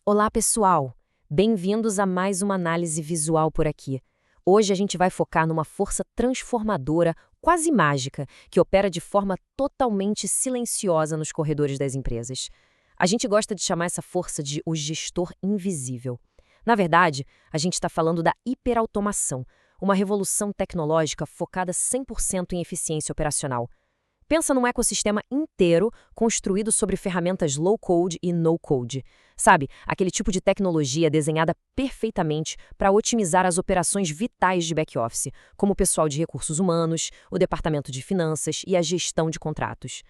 Olá, pessoal! Bem-vindos a mais uma análise visual por aqui. Hoje a gente vai focar numa força transformadora, quase mágica, que opera de forma totalmente silenciosa nos corredores das empresas. A gente gosta de chamar essa força de o gestor invisível. Na verdade, a gente está falando da hiperautomação, uma revolução tecnológica focada 100% em eficiência operacional. Pensa num ecossistema inteiro construído sobre ferramentas low-code e no-code. Sabe, aquele tipo de tecnologia desenhada perfeitamente para otimizar as operações vitais de back-office, como o pessoal de recursos humanos, o departamento de finanças e a gestão de contratos.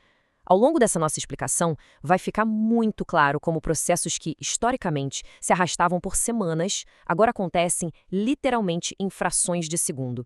Ao longo dessa nossa explicação, vai ficar muito claro como processos que, historicamente, se arrastavam por semanas, agora acontecem literalmente em frações de segundo.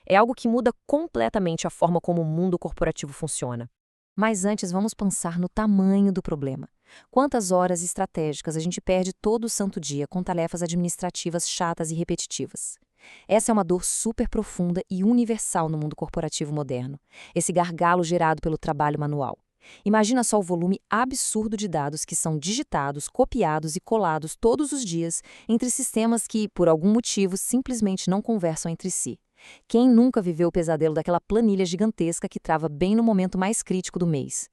É algo que muda completamente a forma como o mundo corporativo funciona. Mas antes, vamos pensar no tamanho do problema. Quantas horas estratégicas a gente perde todo o santo dia com tarefas administrativas chatas e repetitivas? Essa é uma dor super profunda e universal no mundo corporativo moderno, esse gargalo gerado pelo trabalho manual. Imagina só o volume absurdo de dados que são digitados, copiados e colados todos os dias entre sistemas que, por algum motivo, simplesmente não conversam entre si. Quem nunca viveu o pesadelo daquela planilha gigantesca que trava bem no momento mais crítico do mês?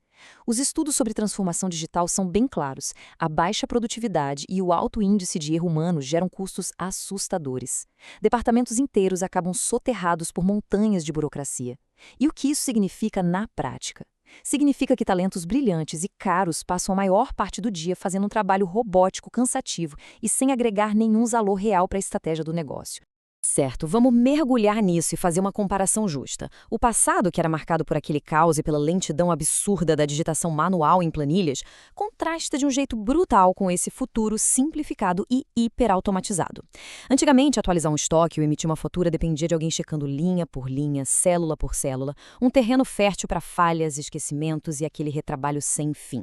Os estudos sobre transformação digital são bem claros. A baixa produtividade e o alto índice de erro humano geram custos assustadores. Departamentos inteiros acabam soterrados por montanhas de burocracia. E o que isso significa na prática? Significa que talentos brilhantes e caros passam a maior parte do dia fazendo um trabalho robótico cansativo e sem agregar nenhum valor real para a estratégia do negócio. Certo, vamos mergulhar nisso e fazer uma comparação justa. O passado, que era marcado por aquele caos e pela lentidão absurda da digitação manual em planilhas, contrasta de um jeito brutal com esse futuro simplificado e hiperautomatizado. Antigamente, atualizar um estoque ou emitir uma fatura dependia de alguém checando linha por linha, célula por célula, um terreno fértil para falhas, esquecimentos e aquele retrabalho sem fim.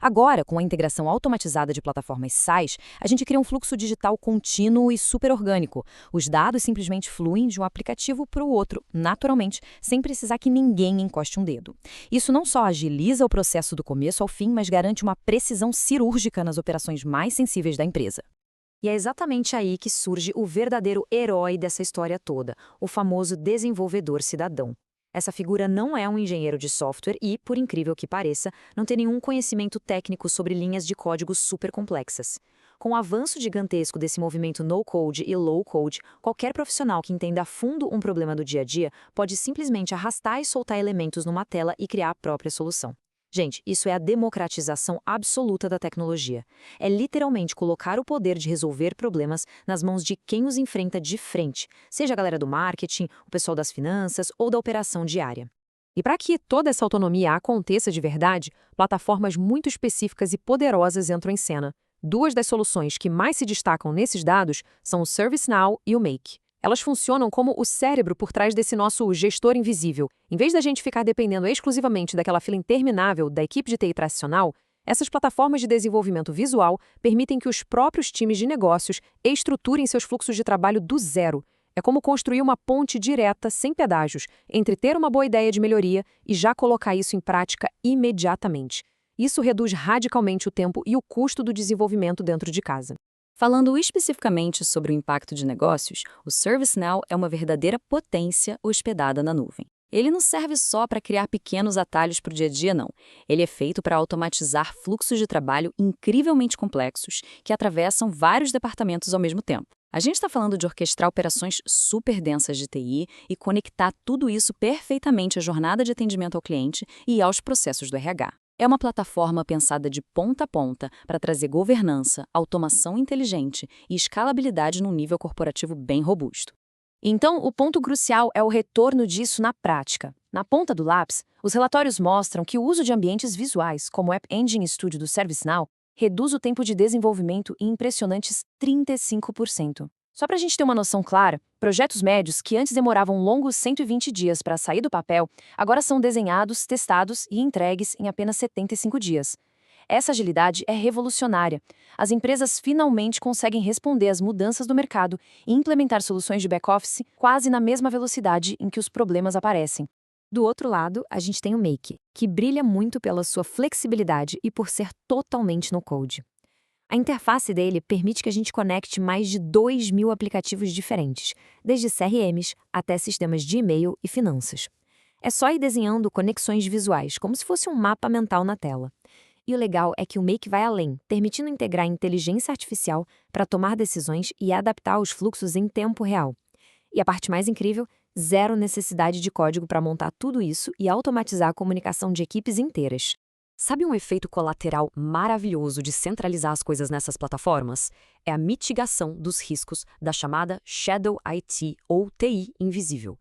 Agora, com a integração automatizada de plataformas SaaS, a gente cria um fluxo digital contínuo e super orgânico. Os dados simplesmente fluem de um aplicativo para o outro, naturalmente, sem precisar que ninguém encoste um dedo. Isso não só agiliza o processo do começo ao fim, mas garante uma precisão cirúrgica nas operações mais sensíveis da empresa. E é exatamente aí que surge o verdadeiro herói dessa história toda, o famoso desenvolvedor cidadão. Essa figura não é um engenheiro de software e, por incrível que pareça, não tem nenhum conhecimento técnico sobre linhas de código super complexas. Com o avanço gigantesco desse movimento no-code e low-code, qualquer profissional que entenda a fundo um problema do dia a dia pode simplesmente arrastar e soltar elementos numa tela e criar a própria solução. Gente, isso é a democratização absoluta da tecnologia. É literalmente colocar o poder de resolver problemas nas mãos de quem os enfrenta de frente, seja a galera do marketing, o pessoal das finanças ou da operação diária. E para que toda essa autonomia aconteça de verdade, plataformas muito específicas e poderosas entram em cena. Duas das soluções que mais se destacam nesses dados são o ServiceNow e o Make. Elas funcionam como o cérebro por trás desse nosso gestor invisível. Em vez da gente ficar dependendo exclusivamente daquela fila interminável da equipe de TI tradicional, essas plataformas de desenvolvimento visual permitem que os próprios times de negócios estruturem seus fluxos de trabalho do zero. É como construir uma ponte direta, sem pedágios, entre ter uma boa ideia de melhoria e já colocar isso em prática imediatamente. Isso reduz radicalmente o tempo e o custo do desenvolvimento dentro de casa. Falando especificamente sobre o impacto de negócios, o ServiceNow é uma verdadeira potência hospedada na nuvem. Ele não serve só para criar pequenos atalhos para o dia a dia, não. Ele é feito para automatizar fluxos de trabalho incrivelmente complexos que atravessam vários departamentos ao mesmo tempo. A gente está falando de orquestrar operações super densas de TI e conectar tudo isso perfeitamente à jornada de atendimento ao cliente e aos processos do RH. É uma plataforma pensada de ponta a ponta para trazer governança, automação inteligente e escalabilidade num nível corporativo bem robusto. Então, o ponto crucial é o retorno disso na prática. Na ponta do lápis, os relatórios mostram que o uso de ambientes visuais, como o App Engine Studio do ServiceNow, reduz o tempo de desenvolvimento em impressionantes 35%. Só para a gente ter uma noção clara, projetos médios que antes demoravam longos 120 dias para sair do papel, agora são desenhados, testados e entregues em apenas 75 dias. Essa agilidade é revolucionária. As empresas finalmente conseguem responder às mudanças do mercado e implementar soluções de back-office quase na mesma velocidade em que os problemas aparecem. Do outro lado, a gente tem o Make, que brilha muito pela sua flexibilidade e por ser totalmente no code. A interface dele permite que a gente conecte mais de 2.000 aplicativos diferentes, desde CRMs até sistemas de e-mail e finanças. É só ir desenhando conexões visuais, como se fosse um mapa mental na tela. E o legal é que o Make vai além, permitindo integrar inteligência artificial para tomar decisões e adaptar os fluxos em tempo real. E a parte mais incrível, zero necessidade de código para montar tudo isso e automatizar a comunicação de equipes inteiras. Sabe um efeito colateral maravilhoso de centralizar as coisas nessas plataformas? É a mitigação dos riscos da chamada Shadow IT ou TI invisível.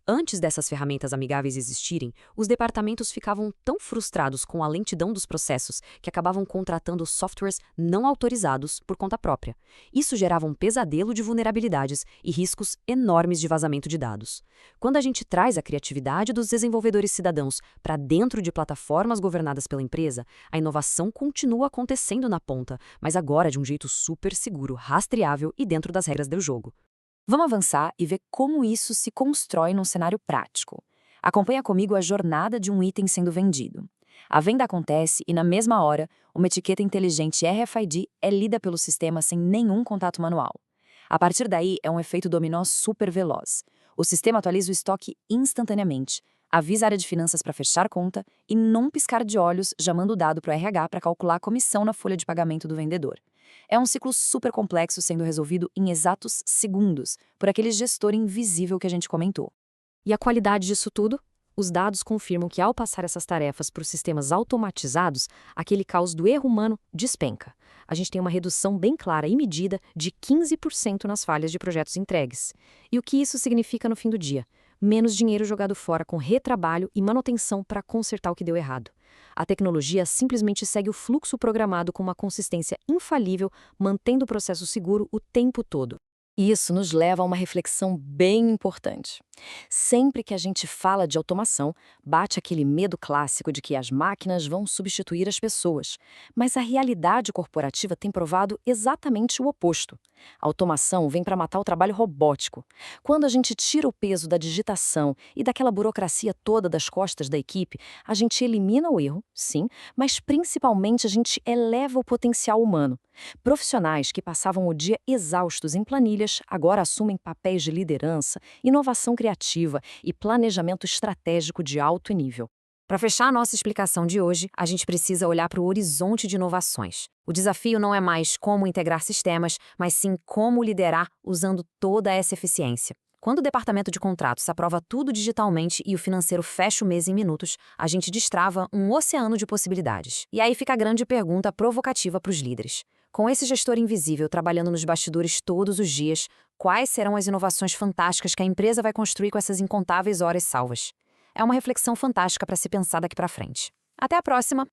Antes dessas ferramentas amigáveis existirem, os departamentos ficavam tão frustrados com a lentidão dos processos que acabavam contratando softwares não autorizados por conta própria. Isso gerava um pesadelo de vulnerabilidades e riscos enormes de vazamento de dados. Quando a gente traz a criatividade dos desenvolvedores cidadãos para dentro de plataformas governadas pela empresa, a inovação continua acontecendo na ponta, mas agora de um jeito super seguro, rastreável e dentro das regras do jogo. Vamos avançar e ver como isso se constrói num cenário prático. Acompanha comigo a jornada de um item sendo vendido. A venda acontece e, na mesma hora, uma etiqueta inteligente RFID é lida pelo sistema sem nenhum contato manual. A partir daí, é um efeito dominó super veloz. O sistema atualiza o estoque instantaneamente, avisa a área de finanças para fechar conta e, num piscar de olhos, já manda o dado para o RH para calcular a comissão na folha de pagamento do vendedor. É um ciclo super complexo sendo resolvido em exatos segundos, por aquele gestor invisível que a gente comentou. E a qualidade disso tudo? Os dados confirmam que, ao passar essas tarefas para os sistemas automatizados, aquele caos do erro humano despenca. A gente tem uma redução bem clara e medida de 15% nas falhas de projetos entregues. E o que isso significa no fim do dia? Menos dinheiro jogado fora com retrabalho e manutenção para consertar o que deu errado. A tecnologia simplesmente segue o fluxo programado com uma consistência infalível, mantendo o processo seguro o tempo todo. E isso nos leva a uma reflexão bem importante. Sempre que a gente fala de automação, bate aquele medo clássico de que as máquinas vão substituir as pessoas. Mas a realidade corporativa tem provado exatamente o oposto. A automação vem para matar o trabalho robótico. Quando a gente tira o peso da digitação e daquela burocracia toda das costas da equipe, a gente elimina o erro, sim, mas principalmente a gente eleva o potencial humano. Profissionais que passavam o dia exaustos em planilhas agora assumem papéis de liderança, inovação criativa e planejamento estratégico de alto nível. Para fechar a nossa explicação de hoje, a gente precisa olhar para o horizonte de inovações. O desafio não é mais como integrar sistemas, mas sim como liderar usando toda essa eficiência. Quando o departamento de contratos aprova tudo digitalmente e o financeiro fecha o mês em minutos, a gente destrava um oceano de possibilidades. E aí fica a grande pergunta provocativa para os líderes. Com esse gestor invisível trabalhando nos bastidores todos os dias, quais serão as inovações fantásticas que a empresa vai construir com essas incontáveis horas salvas? É uma reflexão fantástica para se pensar daqui para frente. Até a próxima!